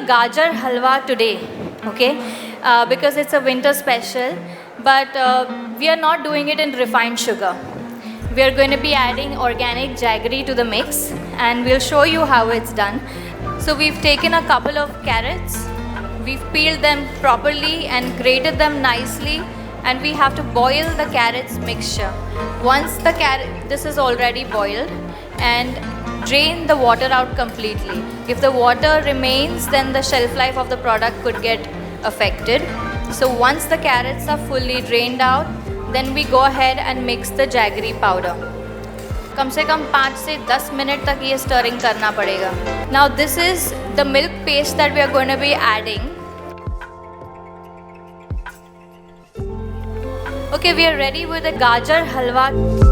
Gajar Halwa today, okay? Because it's a winter special, but we are not doing it in refined sugar. We are going to be adding organic jaggery to the mix, and we'll show you how it's done. So we've taken a couple of carrots, we've peeled them properly and grated them nicely, and we have to boil the carrots mixture. Once the this is already boiled, and drain the water out completely. If the water remains, then the shelf life of the product could get affected. So once the carrots are fully drained out, then we go ahead and mix the jaggery powder. कम से कम 5 से 10 minute तक ये stirring करना पड़ेगा. Now this is the milk paste that we are going to be adding. Okay, we are ready with the Gajar Halwa.